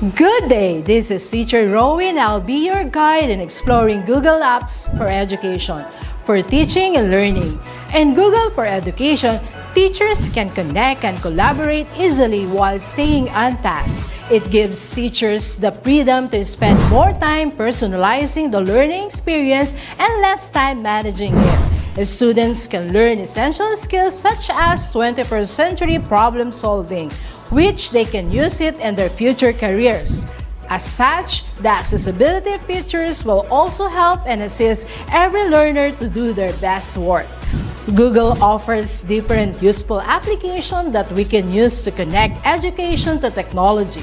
Good day! This is Teacher Rowan. I'll be your guide in exploring Google Apps for education, for teaching and learning. In Google for Education, teachers can connect and collaborate easily while staying on task. It gives teachers the freedom to spend more time personalizing the learning experience and less time managing it. Students can learn essential skills such as 21st century problem solving, which they can use it in their future careers. As such, the accessibility features will also help and assist every learner to do their best work. Google offers different useful applications that we can use to connect education to technology.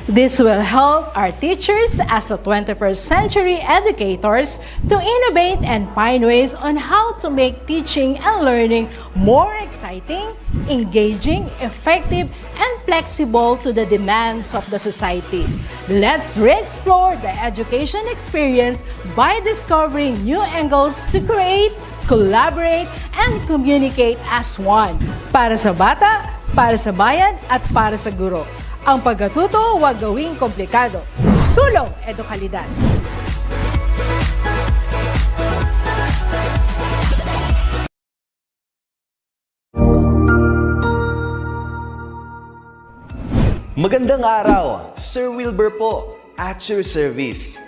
This will help our teachers as a 21st century educators to innovate and find ways on how to make teaching and learning more exciting, engaging, effective, and flexible to the demands of the society. Let's re-explore the education experience by discovering new angles to create, collaborate, and communicate as one. Para sa bata, para sa bayan, at para sa guro. Ang pagkatuto, huwag gawing komplikado. Sulong edukalidad. Magandang araw, Sir Wilbur po, at your service.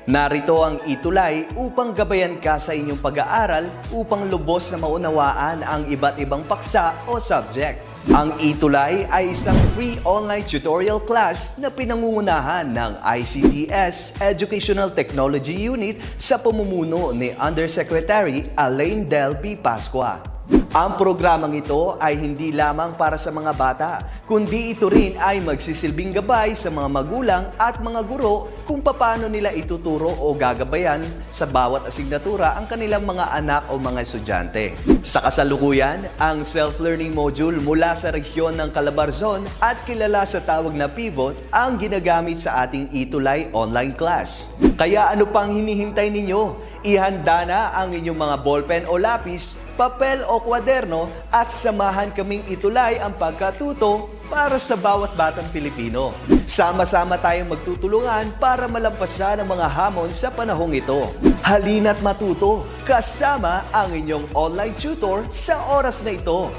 Narito ang ETUlay upang gabayan ka sa inyong pag-aaral upang lubos na maunawaan ang iba't ibang paksa o subject. Ang ETUlay ay isang free online tutorial class na pinangungunahan ng DepEd Educational Technology Unit sa pamumuno ni Undersecretary Elaine Del B. Pascua. Ang programang ito ay hindi lamang para sa mga bata, kundi ito rin ay magsisilbing gabay sa mga magulang at mga guro kung paano nila ituturo o gagabayan sa bawat asignatura ang kanilang mga anak o mga estudyante. Sa kasalukuyan, ang self-learning module mula sa rehiyon ng Calabarzon at kilala sa tawag na pivot ang ginagamit sa ating ETUlay online class. Kaya ano pang hinihintay ninyo? Ihanda na ang inyong mga ballpen o lapis, papel o kwaderno at samahan kaming itulay ang pagkatuto para sa bawat batang Pilipino. Sama-sama tayong magtutulungan para malampasan ang mga hamon sa panahong ito. Halina't matuto kasama ang inyong online tutor sa oras na ito.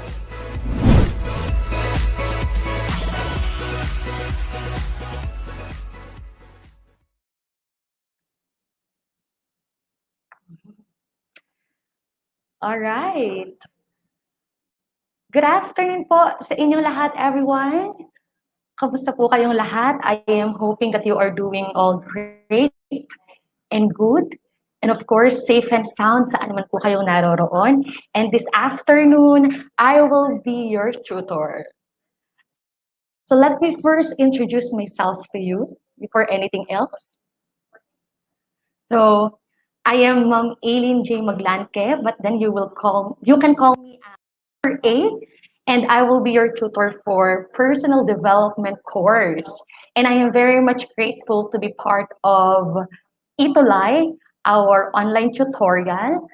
Alright. Good afternoon po sa inyong lahat, everyone. Kamusta po kayong lahat? I am hoping that you are doing all great and good. And of course, safe and sound saan naman po kayong naroroon. And this afternoon, I will be your tutor. So let me first introduce myself to you before anything else. So, I am Ma'am Aileen J. Maglanque, but then you can call me A, and I will be your tutor for personal development course. And I am very much grateful to be part of ETUlay, our online tutorial,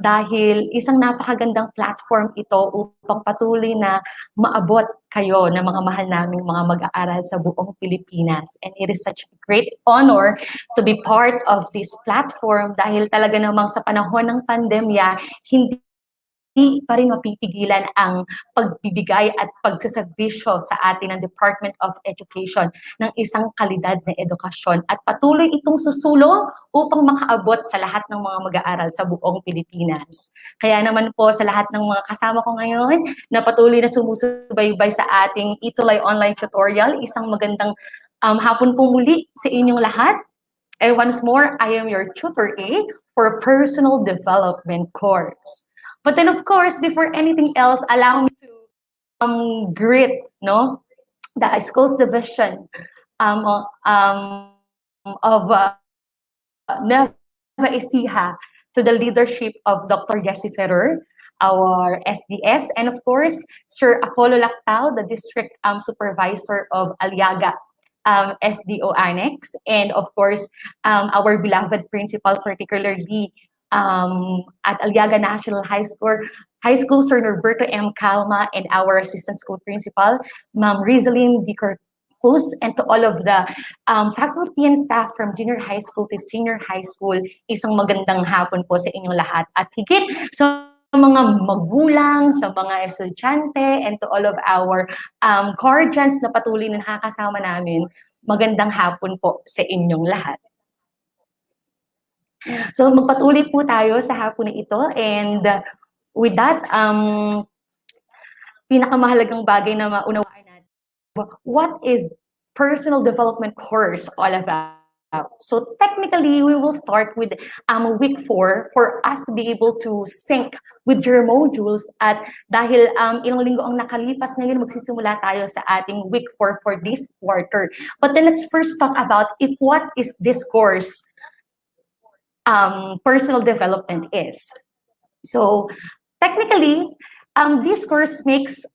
dahil isang napakagandang platform ito upang patuloy na maabot kayo ng mga mahal naming mga mag-aaral sa buong Pilipinas. And it is such a great honor to be part of this platform dahil talaga namang sa panahon ng pandemya, hindi pa rin mapipigilan ang pagbibigay at pagsaserbisyo sa atin ng Department of Education ng isang kalidad na edukasyon at patuloy itong susulong upang makaabot sa lahat ng mga mag-aaral sa buong Pilipinas. Kaya naman po sa lahat ng mga kasama ko ngayon na patuloy na sumusubaybay sa ating ETUlay online tutorial, isang magandang hapon po muli sa inyong lahat. And once more, I am your tutor A for personal development course. But then, of course, before anything else, allow me to greet the schools division of Nueva Ecija to the leadership of Dr. Jessie Ferrer, our SDS, and of course, Sir Apollo Lactao, the district supervisor of Aliaga SDO Annex, and of course, our beloved principal, particularly at Aliaga National High School, Sir Norberto M. Calma, and our assistant school principal, Ma'am Rizalyn hosts and to all of the faculty and staff from junior high school to senior high school, isang magandang hapon po sa inyong lahat. At higit sa mga magulang, sa mga estudyante, and to all of our guardians na patuloy na nakakasama namin, magandang hapon po sa inyong lahat. So magpatuloy po tayo sa hapon na ito, and with that, pinakamahalagang bagay na maunawaan natin, what is personal development course all about? So technically, we will start with week 4 for us to be able to sync with your modules. At dahil ilang linggo ang nakalipas, ngayon magsisimula tayo sa ating week 4 for this quarter. But then let's first talk about what is this course personal development is. So technically, this course makes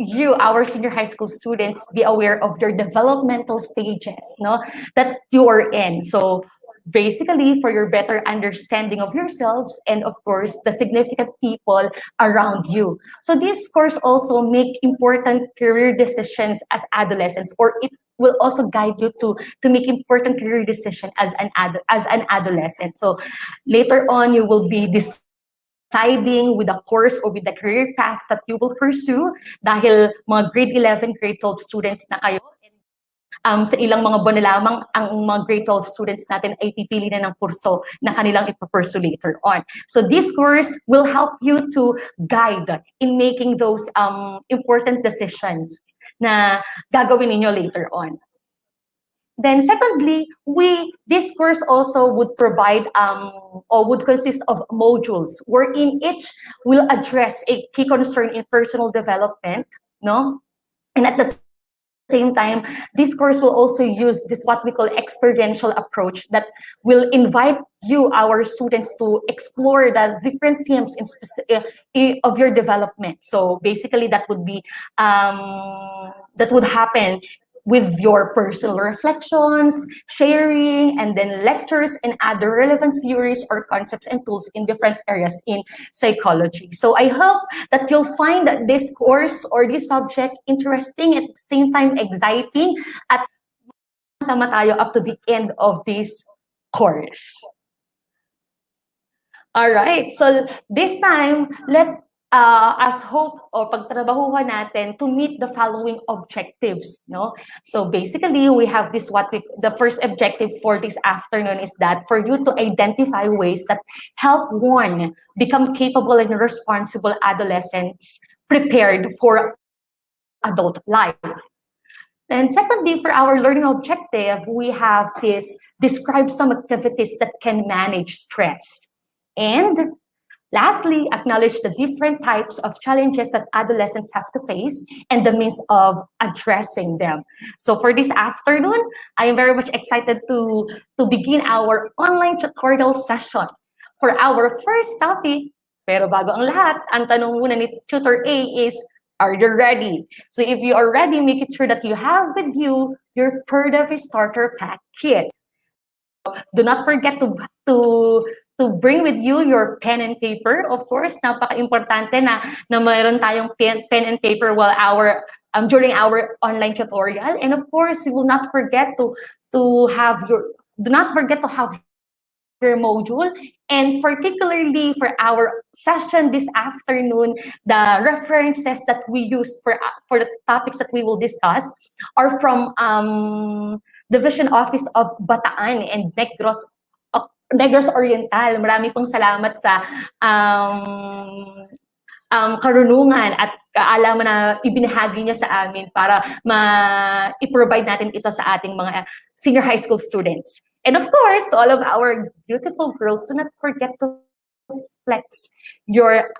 you, our senior high school students, be aware of your developmental stages, no, that you are in. So basically, for your better understanding of yourselves and of course the significant people around you. So this course also make important career decisions as adolescents, or it will also guide you to make important career decisions as an adolescent. So later on, you will be deciding with the course or with the career path that you will pursue dahil mga grade 11, grade 12 students na kayo. Sa ilang mga buwan na lamang, ang mga grade 12 students natin ay pipili na ng kurso na kanilang ipapursue later on. So this course will help you to guide in making those important decisions na gagawin ninyo later on. Then secondly, this course also would provide or would consist of modules wherein each will address a key concern in personal development, no? And at the same time, this course will also use this what we call experiential approach that will invite you, our students, to explore the different themes of your development. So basically, that would be that would happen with your personal reflections, sharing, and then lectures and other relevant theories or concepts and tools in different areas in psychology. So I hope that you'll find this course or this subject interesting at the same time exciting at sama tayo up to the end of this course. All right, so this time, as hope or pagtrabahuhan natin to meet the following objectives, no? So basically, we have the first objective for this afternoon is that for you to identify ways that help one become capable and responsible adolescents prepared for adult life. And secondly, for our learning objective, we have describe some activities that can manage stress. And lastly, acknowledge the different types of challenges that adolescents have to face and the means of addressing them. So for this afternoon, I am very much excited to begin our online tutorial session. For our first topic, pero bago ang lahat, ang tanong muna ni Tutor A is, are you ready? So if you are ready, make it sure that you have with you your Purdavi Starter Pack Kit. Do not forget to bring with you your pen and paper. Of course, napaka-importante na mayroon tayong pen and paper while during our online tutorial. And of course, you will not forget to have your module. And particularly for our session this afternoon, the references that we used for the topics that we will discuss are from Division Office of Bataan and Negros Oriental. Marami pong salamat sa karunungan at kaalaman na ibinahagi niya sa amin para i-provide natin ito sa ating mga senior high school students. And of course, to all of our beautiful girls, do not forget to flex your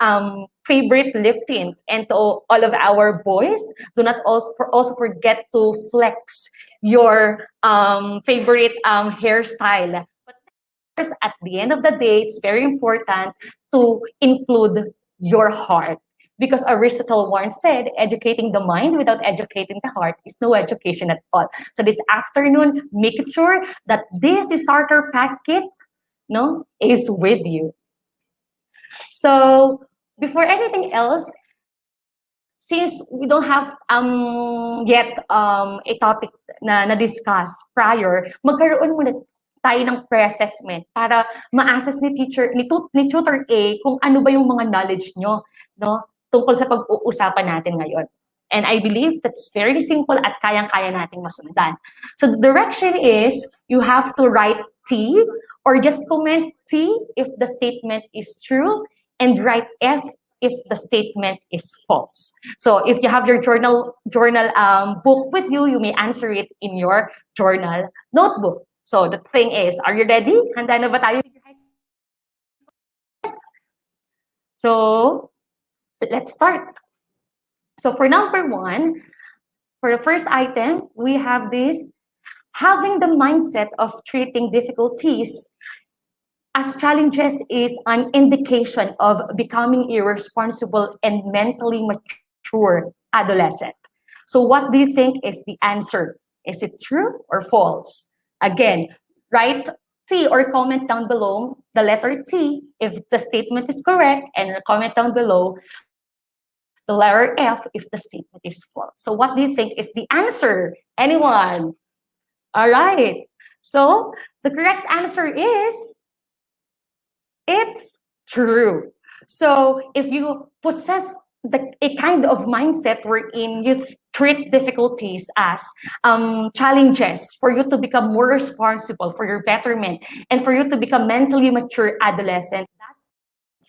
favorite lip tint. And to all of our boys, do not also forget to flex your favorite hairstyle. At the end of the day, it's very important to include your heart. Because Aristotle once said, educating the mind without educating the heart is no education at all. So this afternoon, make sure that this starter pack kit, is with you. So before anything else, since we don't have yet a topic na na-discuss prior, magkaroon muna tayo ng pre-assessment para ma-assess ni tutor A kung ano ba yung mga knowledge nyo, no, tungkol sa pag-uusapan natin ngayon. And I believe that's very simple at kayang-kaya nating masundan. So the direction is you have to write T or just comment T if the statement is true and write F if the statement is false. So if you have your journal book with you, you may answer it in your journal notebook. So the thing is, are you ready? Handa na ba tayo? So let's start. So for number 1, for the first item, we have this: having the mindset of treating difficulties as challenges is an indication of becoming a responsible and mentally mature adolescent. So what do you think is the answer? Is it true or false? Again, write T or comment down below the letter T if the statement is correct, and comment down below the letter F if the statement is false. So what do you think is the answer? Anyone? All right. So the correct answer is it's true. So if you possess a kind of mindset wherein you treat difficulties as challenges for you to become more responsible for your betterment and for you to become mentally mature adolescent, that's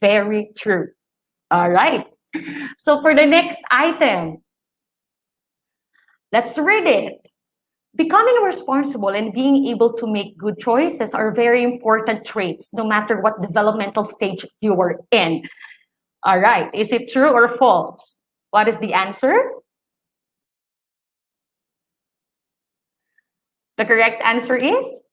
very true. All right. So for the next item, let's read it. Becoming responsible and being able to make good choices are very important traits, no matter what developmental stage you are in. All right, is it true or false? What is the answer? The correct answer is,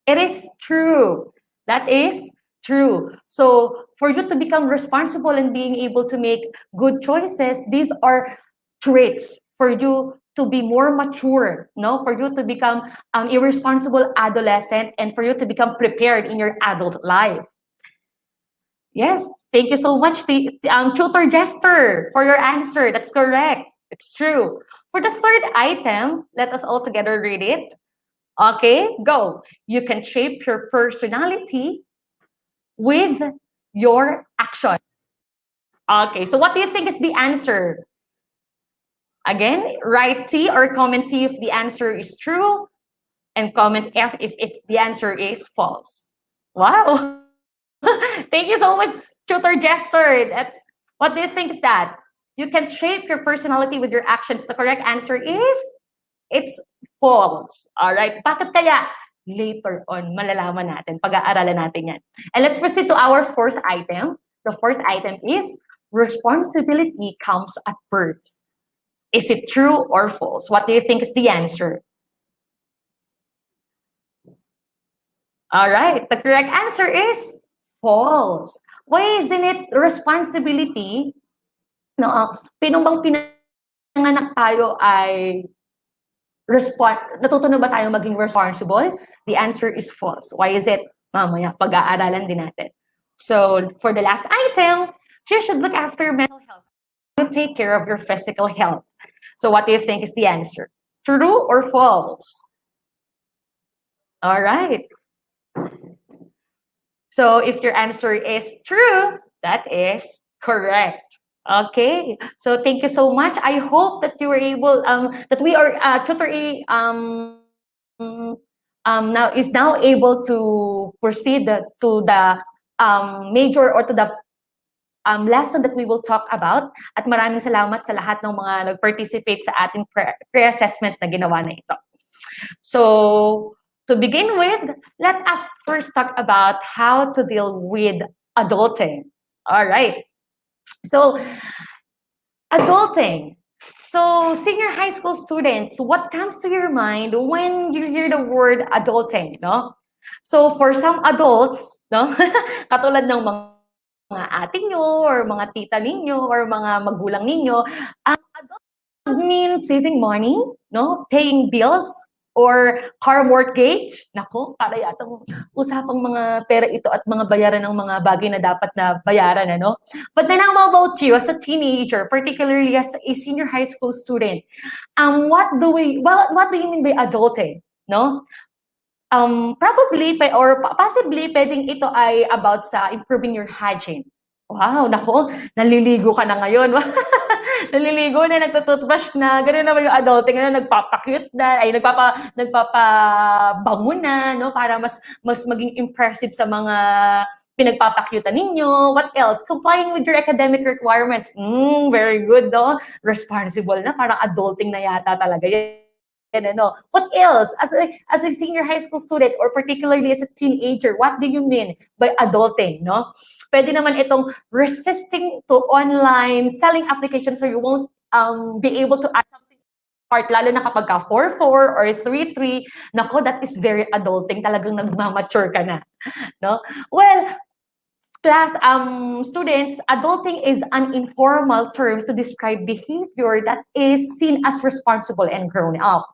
it is true. That is true. So for you to become responsible and being able to make good choices, these are traits for you to be more mature, no? For you to become a responsible adolescent and for you to become prepared in your adult life. Yes, thank you so much, Tutor Jester, for your answer. That's correct. It's true. For the third item, let us all together read it. Okay, go. You can shape your personality with your actions. Okay, so what do you think is the answer? Again, write T or comment T if the answer is true, and comment F if the answer is false. Wow. Thank you so much, Tutor Jester. What do you think is that? You can shape your personality with your actions. The correct answer is, it's false. All right. Bakit kaya? Later on, malalaman natin. Pag-aaralan natin yan. And let's proceed to our fourth item. The fourth item is, responsibility comes at birth. Is it true or false? What do you think is the answer? All right. The correct answer is false. Why isn't it responsibility? No, pinumbang pinanganak tayo ay natuto na ba tayo maging responsible? The answer is false. Why is it? Mamaya, pag-aaralan din natin. So, for the last item, you should look after your mental health. You take care of your physical health. So, what do you think is the answer? True or false? All right. So, if your answer is true, that is correct. Okay, so thank you so much. I hope that you were able, that we are, Tutor A now able to proceed to the major or to the lesson that we will talk about. At maraming salamat sa lahat ng mga nag-participate sa ating pre-assessment na ginawa na ito. So, to begin with, let us first talk about how to deal with adulting. All right. So, adulting. So, senior high school students, what comes to your mind when you hear the word adulting, no? So, for some adults, no, katulad ng mga ate nyo or mga tita ninyo or mga magulang ninyo, adult means saving money, no, paying bills, or car mortgage. Nako, para yatang usapang mga pera ito at mga bayaran ng mga bagay na dapat na bayaran, ano? But then how about you as a teenager, particularly as a senior high school student? What do you mean by adulting? No? Probably or possibly pwedeng ito ay about sa improving your hygiene. Wow, nako, naliligo ka na ngayon. Naliligo na, nagtutoothbrush na, gano'n naman yung adulting, nagpapa-cute na, ay nagpapabango na, no, para mas maging impressive sa mga pinagpapakyutan ninyo. What else? Complying with your academic requirements. Very good, no? Responsible na, parang adulting na yata talaga yan. Ano. What else? As a senior high school student or particularly as a teenager, what do you mean by adulting, no? Pwede naman itong resisting to online selling applications so you won't be able to add something part, lalo na kapag ka 4-4 or 3-3, nako, that is very adulting. Talagang nagmamature ka na, no? Well, class, students, adulting is an informal term to describe behavior that is seen as responsible and grown up.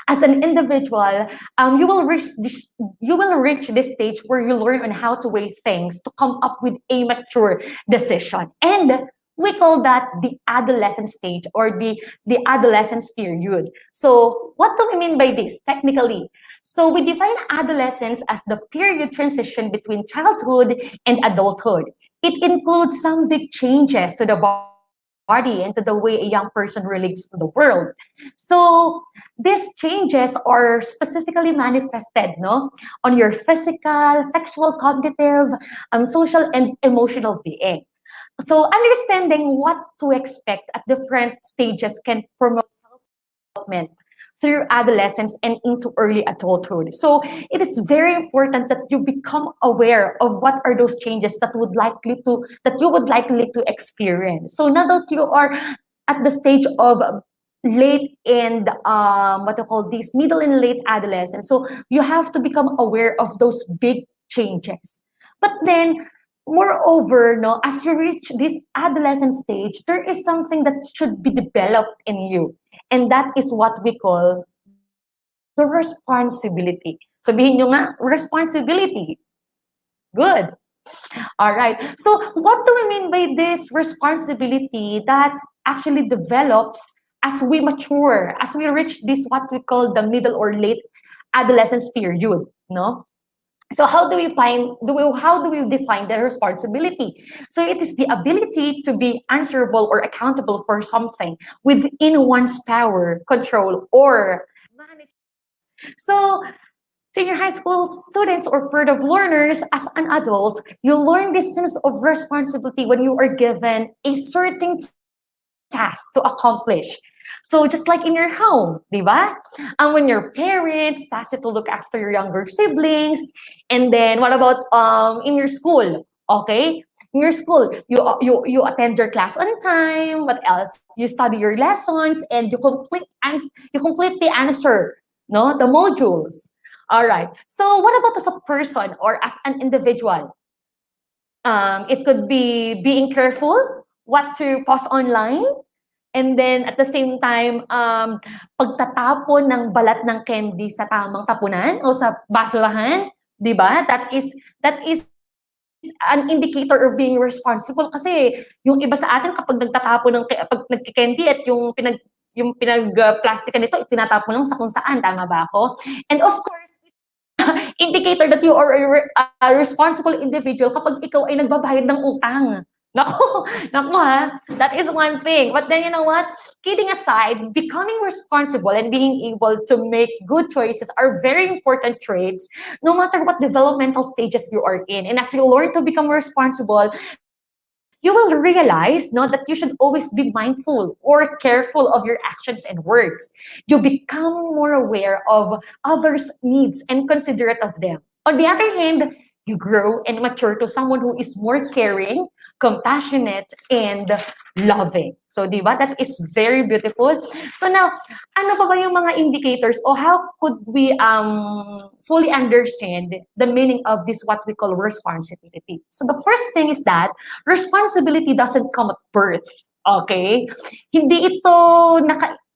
As an individual, you will reach this stage where you learn on how to weigh things to come up with a mature decision. And we call that the adolescent stage or the adolescence period. So what do we mean by this technically? So we define adolescence as the period transition between childhood and adulthood. It includes some big changes to the body and to the way a young person relates to the world. So these changes are specifically manifested, no, on your physical, sexual, cognitive, social, and emotional being. So understanding what to expect at different stages can promote development through adolescence and into early adulthood. So it is very important that you become aware of what are those changes that you would likely to experience. So now that you are at the stage of late and middle and late adolescence, so you have to become aware of those big changes. But then, moreover, no, as you reach this adolescent stage, there is something that should be developed in you. And that is what we call the responsibility. Sabihin nyo nga, responsibility. Good. All right. So what do we mean by this responsibility that actually develops as we mature, as we reach this what we call the middle or late adolescence period, no? So how do we define the responsibility? So it is the ability to be answerable or accountable for something within one's power, control, or manage. So senior high school students or part of learners, as an adult, you learn this sense of responsibility when you are given a certain task to accomplish. So just like in your home, di ba? When your parents task you to look after your younger siblings, and then what about in your school? Okay, in your school, you attend your class on time. What else? You study your lessons and you completely answer, no, the modules. All right. So what about as a person or as an individual? It could be being careful what to post online. And then at the same time, pagtatapon ng balat ng candy sa tamang tapunan o sa basurahan, di ba? That is an indicator of being responsible. Kasi yung iba sa atin kapag nagtatapon pag nagki-candy at yung pinag-plastikan nito, tinatapon lang sa kung saan, tama ba ako? And of course, indicator that you are a responsible individual kapag ikaw ay nagbabayad ng utang. Naku ha, that is one thing. But then you know what? Kidding aside, becoming responsible and being able to make good choices are very important traits no matter what developmental stages you are in. And as you learn to become responsible, you will realize, no, that you should always be mindful or careful of your actions and words. You become more aware of others' needs and considerate of them. On the other hand, you grow and mature to someone who is more caring, compassionate, and loving. So, di ba? That is very beautiful. So now, ano pa ba yung mga indicators o how could we fully understand the meaning of this what we call responsibility? So the first thing is that responsibility doesn't come at birth. Okay? Hindi ito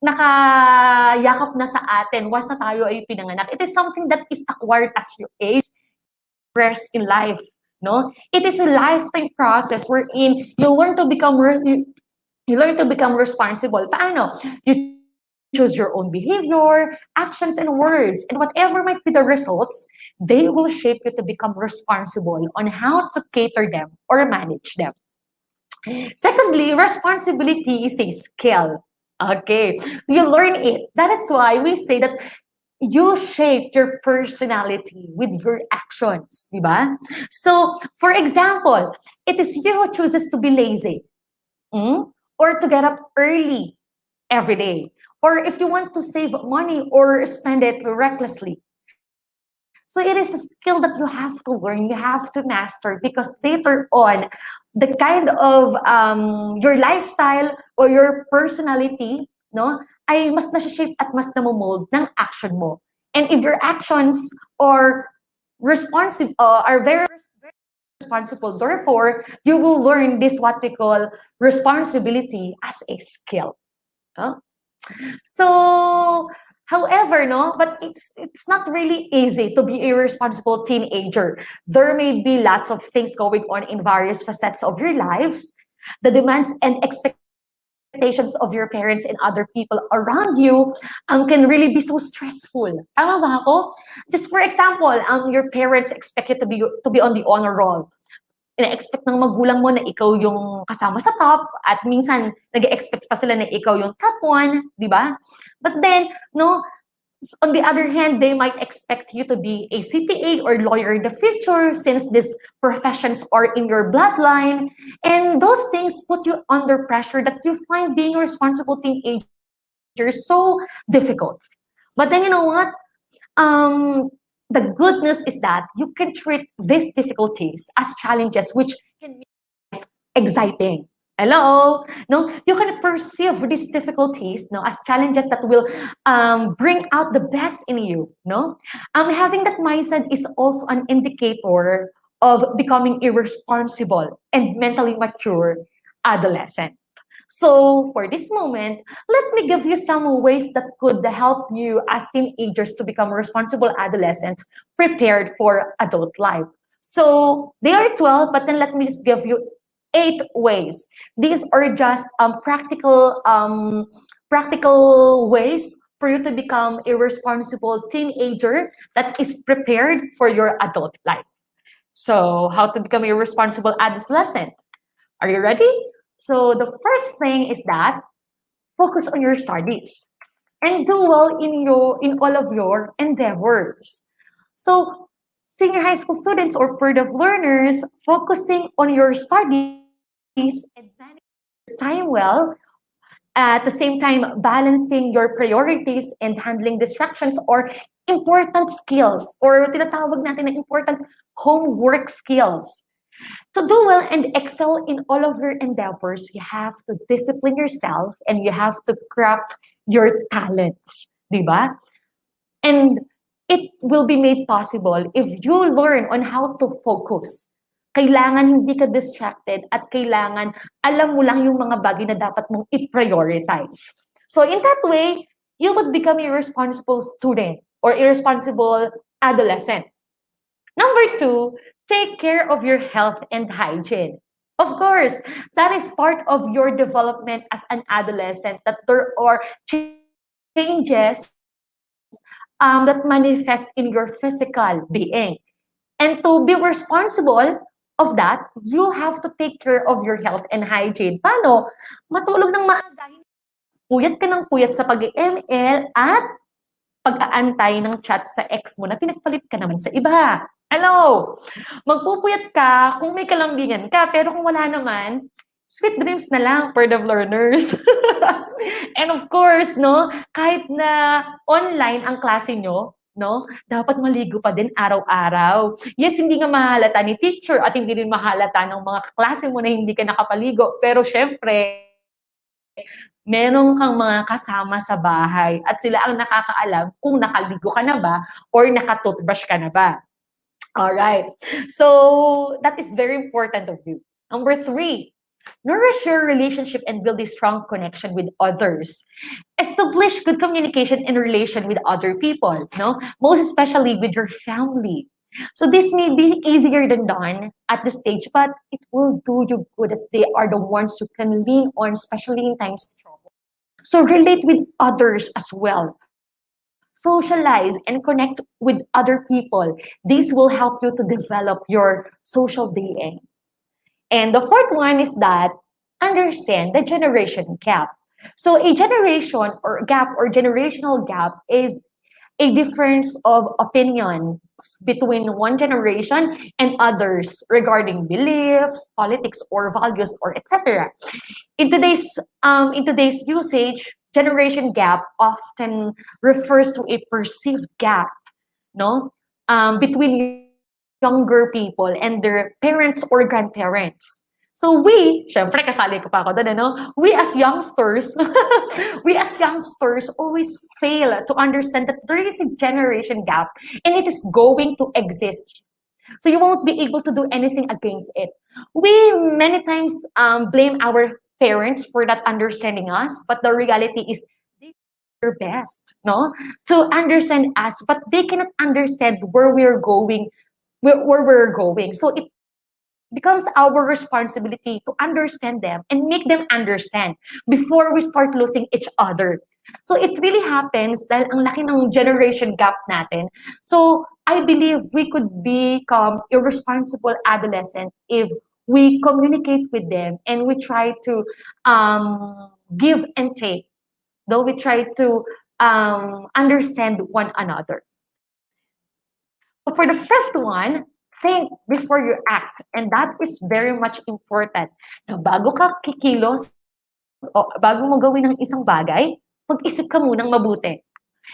nakayakap na sa atin once na tayo ay pinanganak. It is something that is acquired as you age, progress in life. No, it is a lifetime process wherein you learn to become responsible. Paano? You choose your own behavior, actions, and words, and whatever might be the results, they will shape you to become responsible on how to cater them or manage them. Secondly, responsibility is a skill. Okay, you learn it. That is why we say that you shape your personality with your actions, di ba? So, for example, it is you who chooses to be lazy, or to get up early every day, or if you want to save money or spend it recklessly. So it is a skill that you have to learn, you have to master, because later on, the kind of your lifestyle or your personality, no, ay mas na-shape at mas namomold ng action mo. And if your actions are are very responsible, therefore, you will learn this what we call responsibility as a skill. So, however, no, but it's not really easy to be a responsible teenager. There may be lots of things going on in various facets of your lives. The demands and expectations of your parents and other people around you can really be so stressful. Tama ba ako? Just for example, your parents expect you to be on the honor roll. Ina-expect ng magulang mo na ikaw yung kasama sa top, at minsan nag-expect pa sila na ikaw yung top 1, di ba? But then, no, on the other hand, they might expect you to be a CPA or lawyer in the future, since these professions are in your bloodline. And those things put you under pressure that you find being a responsible teenager so difficult. But then, you know what? The good news is that you can treat these difficulties as challenges, which can be exciting. Hello? No, you can perceive these difficulties, no, as challenges that will bring out the best in you. No, having that mindset is also an indicator of becoming a responsible and mentally mature adolescent. So for this moment, let me give you some ways that could help you as teenagers to become responsible adolescents prepared for adult life. So they are 12, but then let me just give you 8 ways. These are just practical ways for you to become a responsible teenager that is prepared for your adult life. So how to become a responsible adolescent? Are you ready? So the first thing is that focus on your studies and do well in all of your endeavors. So senior high school students or productive learners, focusing on your studies and managing your time well, at the same time balancing your priorities and handling distractions or important skills, or tinatawag natin na important homework skills. To do well and excel in all of your endeavors, you have to discipline yourself and you have to craft your talents, di ba? And it will be made possible if you learn on how to focus. Kailangan hindi ka distracted at kailangan alam mo lang yung mga bagay na dapat mong i-prioritize. So in that way, you would become a responsible student or a responsible adolescent. Number 2, take care of your health and hygiene. Of course, that is part of your development as an adolescent, that there are changes that manifest in your physical being. And to be responsible of that, you have to take care of your health and hygiene. Paano? Matulog ng maaga, puyat ka ng puyat sa pag-ML at pag-aantay ng chat sa ex mo na pinagpalit ka naman sa iba. Hello! Magpupuyat ka kung may kalambingan ka, pero kung wala naman, sweet dreams na lang for the learners. And of course, no, kahit na online ang klase nyo, no, dapat maligo pa din araw-araw. Yes, hindi nga mahalata ni teacher at hindi rin mahalata ng mga klase mo na hindi ka nakapaligo. Pero syempre, meron kang mga kasama sa bahay at sila ang nakakaalam kung nakaligo ka na ba or nakatoothbrush ka na ba. All right. So that is very important of you. Number 3, Nourish your relationship and build a strong connection with others. Establish good communication in relation with other people, no? Most especially with your family. So this may be easier than done at this stage, but it will do you good as they are the ones you can lean on, especially in times of trouble. So relate with others as well. Socialize and connect with other people. This will help you to develop your social being. And the fourth one is that understand the generation gap. So a generation or gap or generational gap is a difference of opinions between one generation and others regarding beliefs, politics, or values, or etc. In today's usage, generation gap often refers to a perceived gap, no, between younger people and their parents or grandparents. So we, syempre kasali ko pa ako doon, ano? We as youngsters, we as youngsters always fail to understand that there is a generation gap and it is going to exist. So you won't be able to do anything against it. We many times blame our parents for not understanding us, but the reality is they do their best, no, to understand us, but they cannot understand where we're going, where we're going. So it becomes our responsibility to understand them and make them understand before we start losing each other. So it really happens dahil ang laki ng generation gap natin. So I believe we could become irresponsible adolescent if we communicate with them and we try to give and take, though we try to understand one another. So for the fifth one, think before you act. And that is very much important. Na bago ka kikilos o bago mo gawin ng isang bagay, mag-isip ka munang mabuti.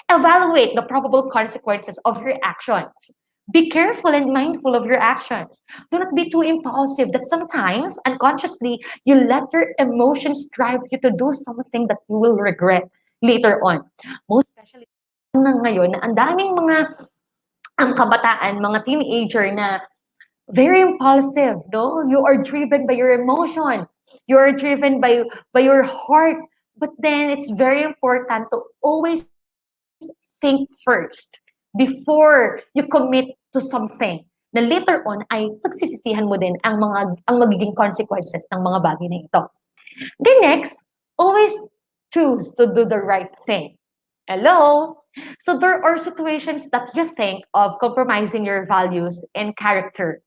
Evaluate the probable consequences of your actions. Be careful and mindful of your actions. Do not be too impulsive that sometimes, unconsciously, you let your emotions drive you to do something that you will regret later on. Most especially na ngayon na ang daming mga ang kabataan, mga teenager na very impulsive, no? You are driven by your emotion. You are driven by your heart. But then it's very important to always think first before you commit to something na later on ay pagsisisihan mo din ang magiging consequences ng mga bagay na ito. Then next, always choose to do the right thing. Hello? So there are situations that you think of compromising your values and character.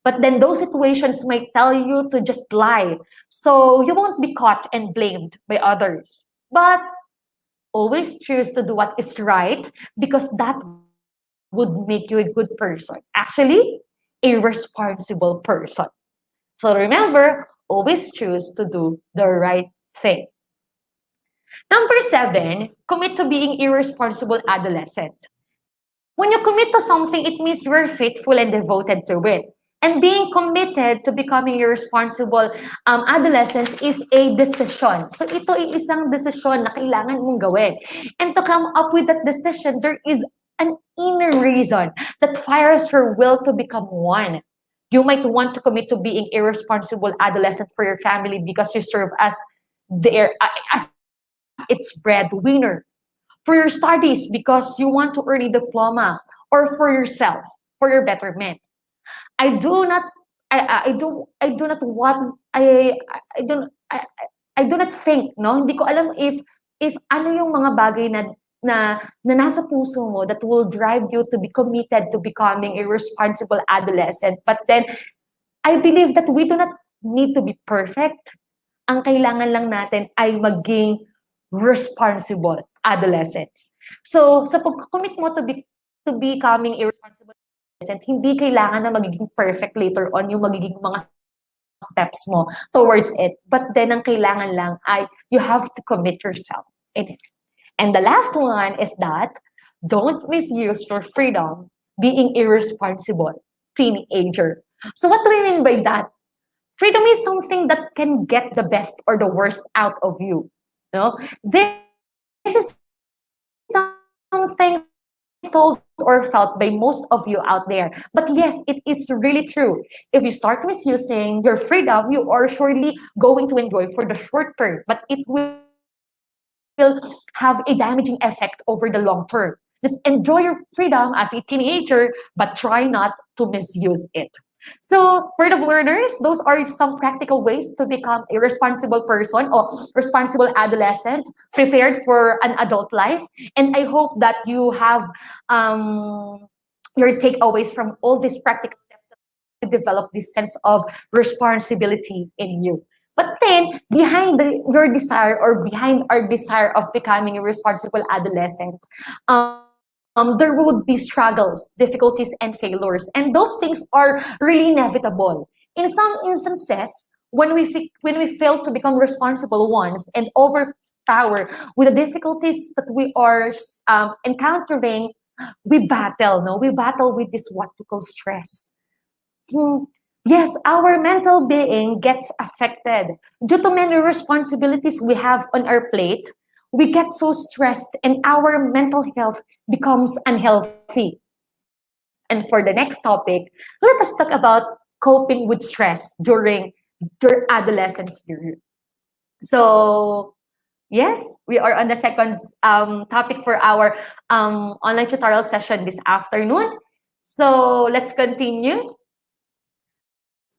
But then those situations might tell you to just lie. So you won't be caught and blamed by others. But always choose to do what is right because that would make you a good person. Actually, a responsible person. So remember, always choose to do the right thing. Number 7, commit to being a responsible adolescent. When you commit to something, it means you're faithful and devoted to it. And being committed to becoming a responsible adolescent is a decision. So ito ay isang desisyon na kailangan mong gawin. And to come up with that decision, there is an inner reason that fires your will to become one. You might want to commit to being a responsible adolescent for your family because you serve as its breadwinner. For your studies because you want to earn a diploma, or for yourself, for your betterment. I do not think, no, hindi ko alam if ano yung mga bagay na nasa puso mo that will drive you to be committed to becoming a responsible adolescent. But then I believe that we do not need to be perfect. Ang kailangan lang natin ay maging responsible adolescents. So sa pag-commit mo to becoming a responsible adolescent, hindi kailangan na magiging perfect later on yung magiging mga steps mo towards it. But then ang kailangan lang ay you have to commit yourself in it. And the last one is that don't misuse your freedom being irresponsible teenager. So what do I mean by that? Freedom is something that can get the best or the worst out of you. No? This is something told or felt by most of you out there. But yes, it is really true. If you start misusing your freedom, you are surely going to enjoy for the short term, but it will have a damaging effect over the long term. Just enjoy your freedom as a teenager, but try not to misuse it. So, for the learners, those are some practical ways to become a responsible person or responsible adolescent prepared for an adult life. And I hope that you have your takeaways from all these practical steps to develop this sense of responsibility in you. But then, behind your desire or behind our desire of becoming a responsible adolescent, there would be struggles, difficulties, and failures. And those things are really inevitable. In some instances, when we fail to become responsible ones and overpower with the difficulties that we are encountering, we battle, no? We battle with this what we call stress. Hmm. Yes, our mental being gets affected. Due to many responsibilities we have on our plate, we get so stressed and our mental health becomes unhealthy. And for the next topic, let us talk about coping with stress during your adolescence period. So, yes, we are on the second topic for our online tutorial session this afternoon. So, let's continue.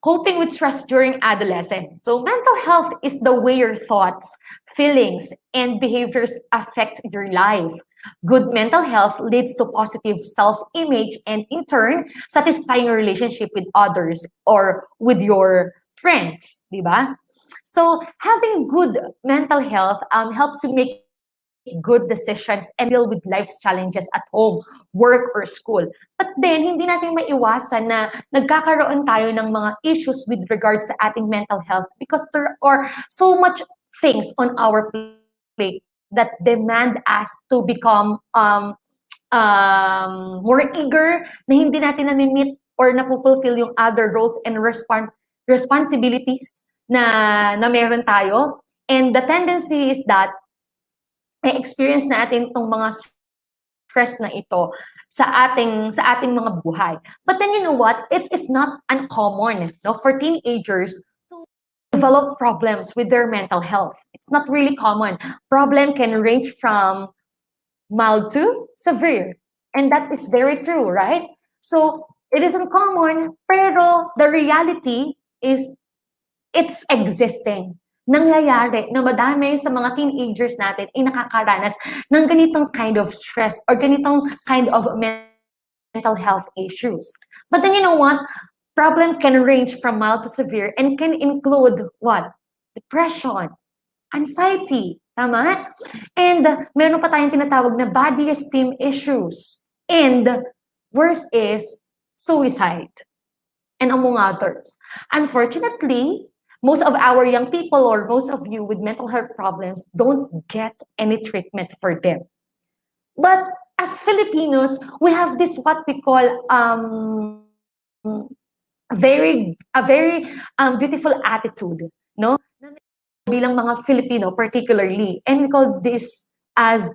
Coping with stress during adolescence. So mental health is the way your thoughts, feelings, and behaviors affect your life. Good mental health leads to positive self-image and in turn, satisfying relationship with others or with your friends, di ba? So having good mental health helps you make good decisions and deal with life's challenges at home, work, or school. But then, hindi natin maiwasan na nagkakaroon tayo ng mga issues with regards sa ating mental health because there are so much things on our plate that demand us to become more eager na hindi natin na-meet or na-fulfill yung other roles and responsibilities na meron tayo. And the tendency is that experience natin tong mga stress na ito sa ating mga buhay. But then you know what? It is not uncommon, no, for teenagers to develop problems with their mental health. It's not really common. Problem can range from mild to severe. And that is very true, right? So it isn't common, pero the reality is it's existing. Nangyayari na madami sa mga teenagers natin ay nakakaranas ng ganitong kind of stress or ganitong kind of mental health issues. But then you know what? Problem can range from mild to severe and can include what? Depression, anxiety, tama? And meron pa tayong tinatawag na body esteem issues. And worse is suicide and among others. Unfortunately, most of our young people or most of you with mental health problems don't get any treatment for them. But as Filipinos, we have this what we call a very beautiful attitude, no? Bilang mga Filipino particularly, and we call this as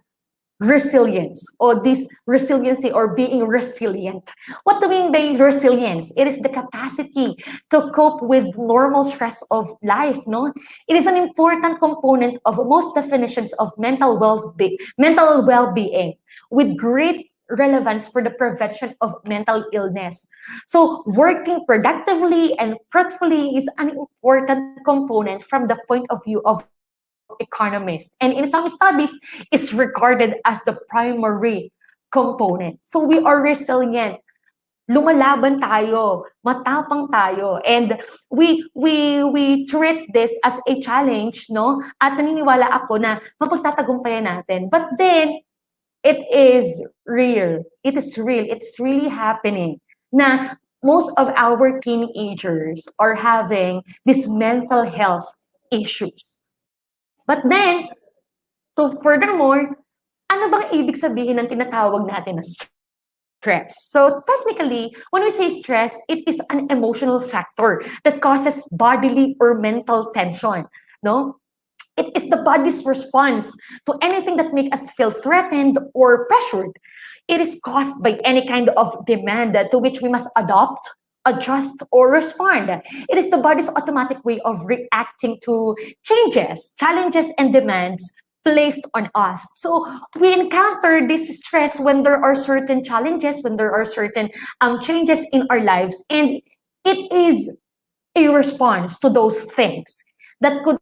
resilience or this resiliency or being resilient. What do we mean by resilience? It is the capacity to cope with normal stress of life, no? It is an important component of most definitions of mental well-being with great relevance for the prevention of mental illness. So working productively and fruitfully is an important component from the point of view of economists, and in some studies is regarded as the primary component. So we are resilient. Lumalaban tayo, matapang tayo, and we treat this as a challenge, no? At naniniwala ako na mapagtatagumpayan natin. But then it is real. It is real. It's really happening na most of our teenagers are having these mental health issues. But then, furthermore, ano bang ibig sabihin ng tinatawag natin na stress? So technically, when we say stress, it is an emotional factor that causes bodily or mental tension, no? It is the body's response to anything that makes us feel threatened or pressured. It is caused by any kind of demand to which we must adopt, adjust, or respond. It is the body's automatic way of reacting to changes, challenges, and demands placed on us. So we encounter this stress when there are certain challenges, when there are certain changes in our lives, and it is a response to those things that could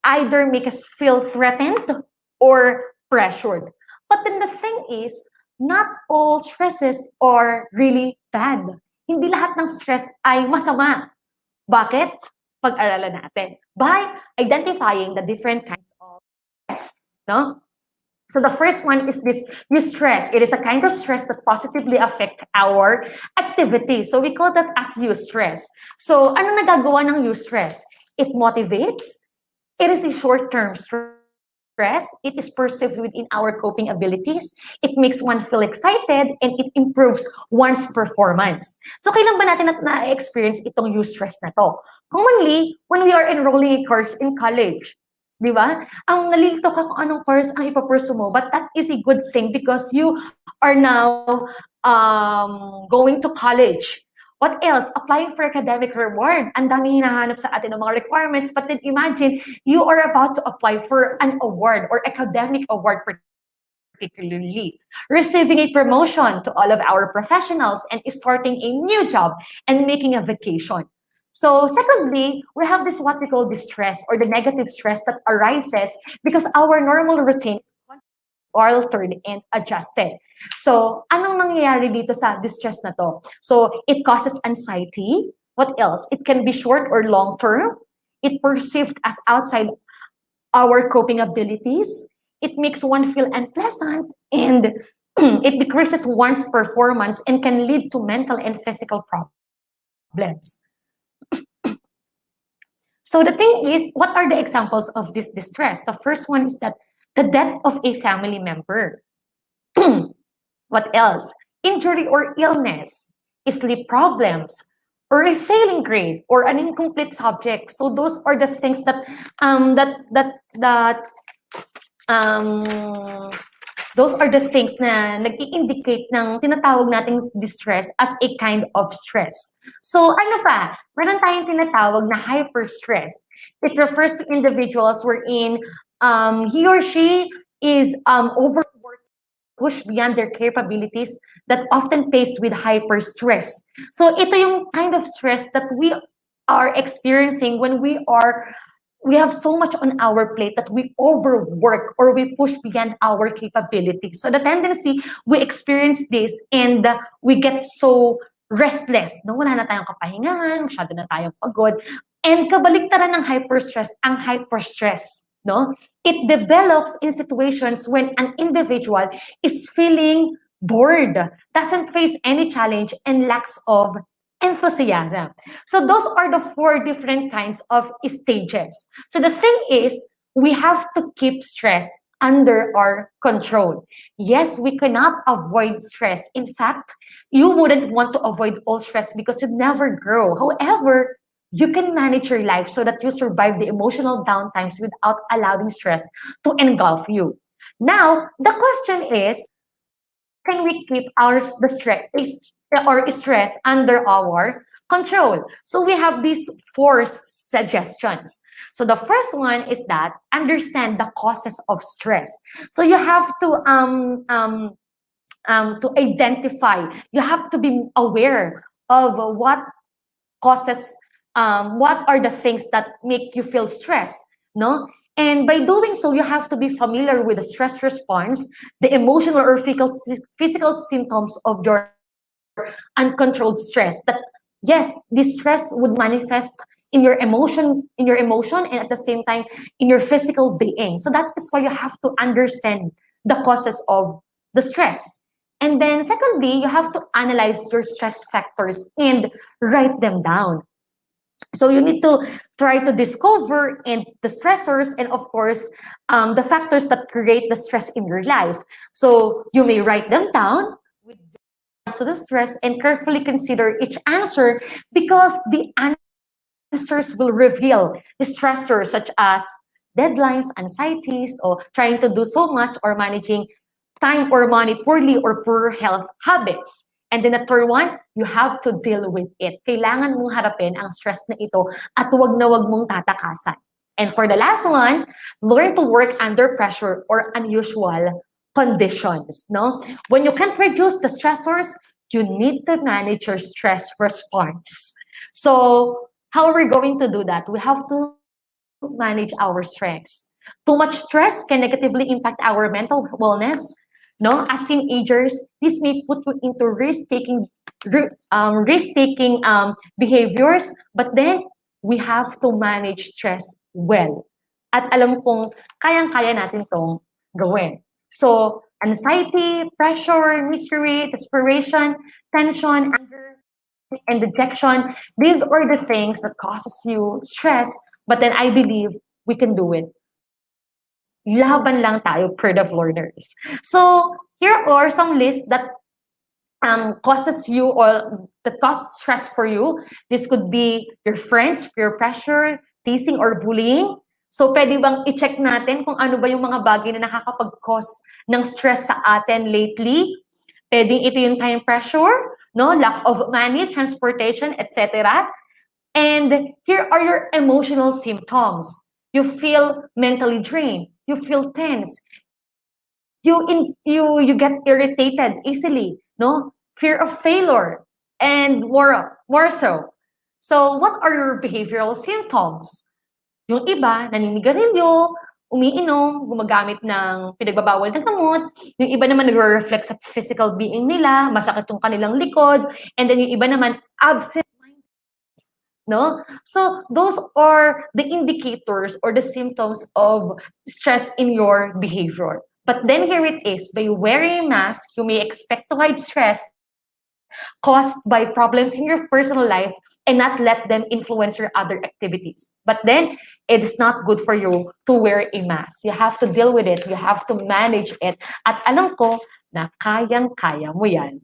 either make us feel threatened or pressured. But then the thing is, not all stresses are really bad. Hindi lahat ng stress ay masama. Bakit? Pag-aralan natin. By identifying the different kinds of stress. No? So the first one is this eustress. It is a kind of stress that positively affect our activity. So we call that as eustress. So ano nagagawa ng eustress? It motivates. It is a short-term stress. It is perceived within our coping abilities. It makes one feel excited and it improves one's performance. So kailan ba natin na-experience itong eustress na to? Commonly, when we are enrolling a course in college. Di ba? Ang nalilito ka kung anong course ang ipapursue mo, but that is a good thing because you are now going to college. What else? Applying for academic reward. Ang dami hinahanap sa atin ng mga requirements, but then imagine you are about to apply for an award or academic award particularly. Receiving a promotion to all of our professionals and starting a new job and making a vacation. So secondly, we have this what we call distress or the negative stress that arises because our normal routines are altered and adjusted. So anong nangyayari dito sa distress na to? So it causes anxiety. What else? It can be short or long term. It perceived as outside our coping abilities. It makes one feel unpleasant and it decreases one's performance and can lead to mental and physical problems. So the thing is, what are the examples of this distress? The first one is that the death of a family member. What else? Injury or illness, sleep problems, or a failing grade or an incomplete subject. So those are the things that those are the things na nag-i-indicate ng tinatawag nating distress as a kind of stress. So ano pa? Meron tayong tinatawag na hyperstress. It refers to individuals wherein he or she is overworked, pushed beyond their capabilities that often faced with hyperstress. So ito yung kind of stress that we are experiencing when we have so much on our plate that we overwork or we push beyond our capabilities. So the tendency, we experience this and we get so restless. No? Wala na tayong kapahingahan, masyado na tayong pagod. And kabaliktaran ng hyperstress, ang hyperstress. No? It develops in situations when an individual is feeling bored, doesn't face any challenge, and lacks of enthusiasm. So those are the 4 different kinds of stages. So the thing is, we have to keep stress under our control. Yes, we cannot avoid stress. In fact, you wouldn't want to avoid all stress because you'd never grow. However, you can manage your life so that you survive the emotional downtimes without allowing stress to engulf you. Now, the question is, can we keep the stress under our control? So we have these 4 suggestions. So the first one is that understand the causes of stress. So you have to identify. You have to be aware of what causes. What are the things that make you feel stressed? No. And by doing so, you have to be familiar with the stress response, the emotional or physical symptoms of your uncontrolled stress. That yes, this stress would manifest in your emotion, and at the same time in your physical being. So that is why you have to understand the causes of the stress. And then secondly, you have to analyze your stress factors and write them down. So you need to try to discover the stressors and of course, the factors that create the stress in your life. So you may write them down with to the stress and carefully consider each answer because the answers will reveal the stressors such as deadlines, anxieties, or trying to do so much or managing time or money poorly or poor health habits. And then the third one, you have to deal with it. Kailangan mong harapin ang stress na ito at wag na wag mong tatakasan. And for the last one, learn to work under pressure or unusual conditions. No? When you can't reduce the stressors, you need to manage your stress response. So how are we going to do that? We have to manage our stress. Too much stress can negatively impact our mental wellness. No, as teenagers, this may put you into risk-taking behaviors. But then we have to manage stress well. At alam kong kayang-kaya natin tong gawin. So anxiety, pressure, misery, desperation, tension, anger, and dejection, these are the things that causes you stress. But then I believe we can do it. Laban lang tayo, of learners. So here are some lists that causes you or that causes stress for you. This could be your friends, peer pressure, teasing or bullying. So pwede bang i-check natin kung ano ba yung mga bagay na nakakapag-cause ng stress sa atin lately? Pwedeng ito yung time pressure, no, lack of money, transportation, etc. And here are your emotional symptoms. You feel mentally drained. You feel tense. You get irritated easily, no? Fear of failure, and more so. So what are your behavioral symptoms? Yung iba, naninigarilyo, umiinom, gumagamit ng pinagbabawal na gamot. Yung iba naman nagre-reflect sa physical being nila, masakit yung kanilang likod, and then yung iba naman absent. No? So those are the indicators or the symptoms of stress in your behavior. But then here it is, by wearing a mask, you may expect to hide stress caused by problems in your personal life and not let them influence your other activities. But then it is not good for you to wear a mask. You have to deal with it. You have to manage it. At alam ko na kayang-kaya mo yan.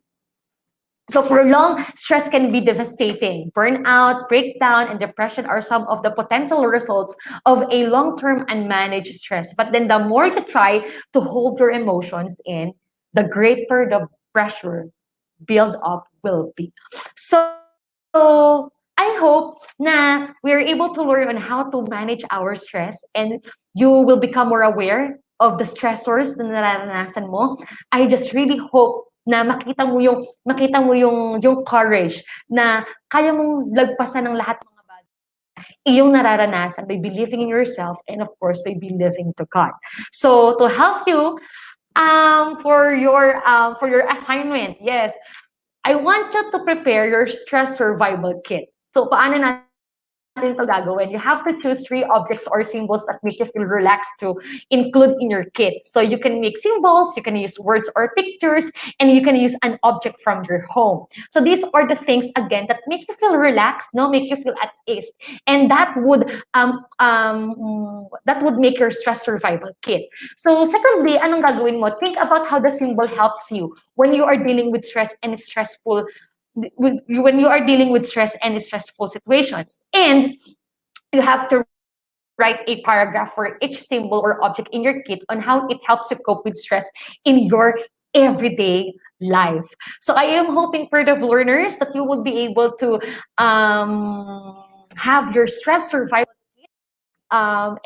So prolonged stress can be devastating. Burnout, breakdown, and depression are some of the potential results of a long-term unmanaged stress. But then the more you try to hold your emotions in, the greater the pressure build up will be. So I hope na we're able to learn on how to manage our stress and you will become more aware of the stressors na nararanasan mo. I just really hope na makita mo yung courage na kaya mong lagpasan ng lahat ng mga bagay iyong nararanasan by believing in yourself and of course by believing to God. So to help you for your assignment, yes, I want you to prepare your stress survival kit. So paano natin ito gagawin? You have to choose 3 objects or symbols that make you feel relaxed to include in your kit. So you can make symbols, you can use words or pictures, and you can use an object from your home. So these are the things, again, that make you feel relaxed, no, make you feel at ease. And that would make your stress survival kit. So secondly, anong gagawin mo? Think about how the symbol helps you when you are dealing with stress and stressful situations. And you have to write a paragraph for each symbol or object in your kit on how it helps you cope with stress in your everyday life. So I am hoping for the learners that you will be able to have your stress survival kit.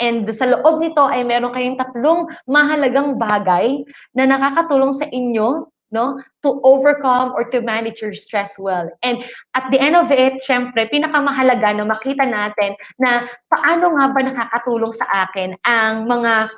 And sa loob nito ay meron kayong 3 mahalagang bagay na nakakatulong sa inyo, no, to overcome or to manage your stress well. And at the end of it, syempre, pinakamahalaga na makita natin na paano nga ba nakakatulong sa akin ang mga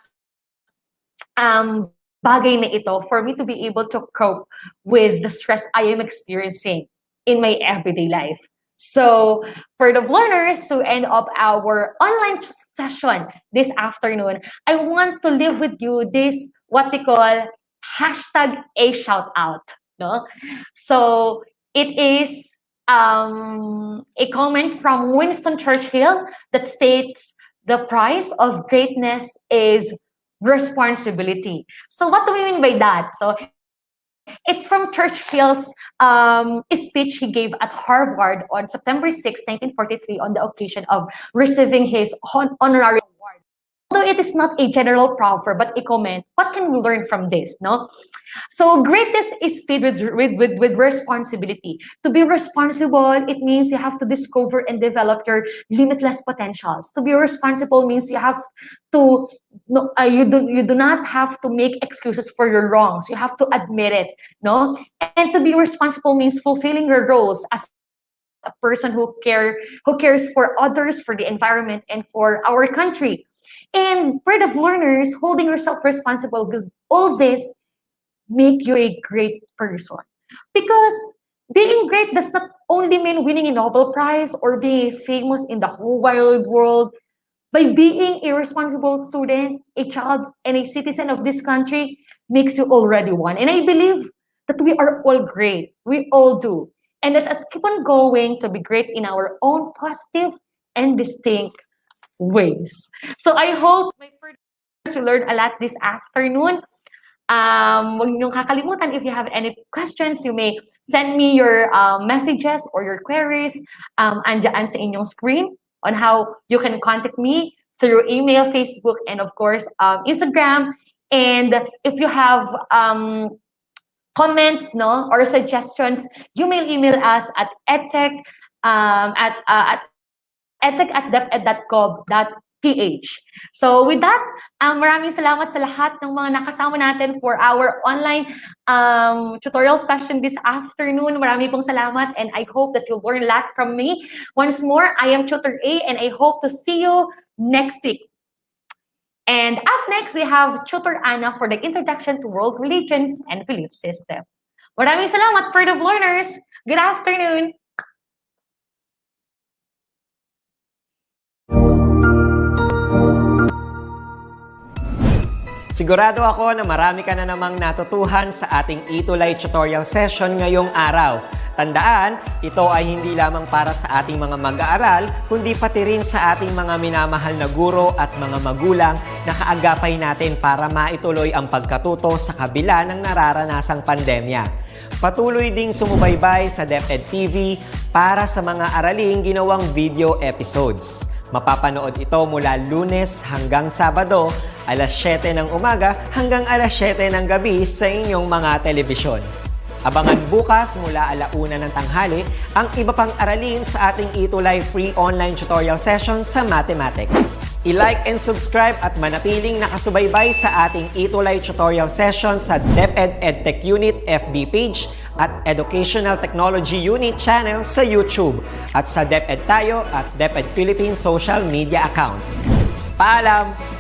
bagay na ito for me to be able to cope with the stress I am experiencing in my everyday life. So for the learners to end up our online session this afternoon, I want to leave with you this, what we call hashtag a shout out, no? So it is a comment from Winston Churchill that states the price of greatness is responsibility. So what do we mean by that? So it's from Churchill's speech he gave at Harvard on September 6, 1943 on the occasion of receiving his honorary award. Although it is not a general proverb, but a comment. What can we learn from this, no? So greatness is paid with responsibility. To be responsible, it means you have to discover and develop your limitless potentials. To be responsible means you have to, no, you do not have to make excuses for your wrongs. You have to admit it, no? And to be responsible means fulfilling your roles as a person who cares for others, for the environment, and for our country. And part of learners, holding yourself responsible with all this make you a great person. Because being great does not only mean winning a Nobel Prize or being famous in the whole wide world. By being a responsible student, a child, and a citizen of this country makes you already one. And I believe that we are all great. We all do. And let us keep on going to be great in our own positive and distinct ways. So I hope my friends will learn a lot this afternoon. Huwag niyong kakalimutan, if you have any questions, you may send me your messages or your queries andyan sa inyong screen on how you can contact me through email, Facebook, and of course, Instagram. And if you have comments, no, or suggestions, you may email us at edtech at edtech@deped.gov.ph. So with that, maraming salamat sa lahat ng mga nakasama natin for our online tutorial session this afternoon. Marami pong salamat, and I hope that you'll learn a lot from me. Once more, I am Tutor A, and I hope to see you next week. And up next, we have Tutor Anna for the Introduction to World Religions and Belief System. Maraming salamat, part of learners. Good afternoon. Sigurado ako na marami ka na namang natutuhan sa ating ETUlay tutorial session ngayong araw. Tandaan, ito ay hindi lamang para sa ating mga mag-aaral, kundi pati rin sa ating mga minamahal na guro at mga magulang na kaagapay natin para maituloy ang pagkatuto sa kabila ng nararanasang pandemya. Patuloy ding sumubaybay sa DepEd TV para sa mga araling ginawang video episodes. Mapapanood ito mula Lunes hanggang Sabado, alas 7 ng umaga hanggang alas 7 ng gabi sa inyong mga telebisyon. Abangan bukas mula 1:00 ng tanghali ang iba pang aralin sa ating ETUlay free online tutorial session sa mathematics. I-like and subscribe at manatiling nakasubaybay sa ating ETUlay tutorial session sa DepEd Edtech Unit FB page at Educational Technology Unit channel sa YouTube at sa DepEd Tayo at DepEd Philippines social media accounts. Paalam!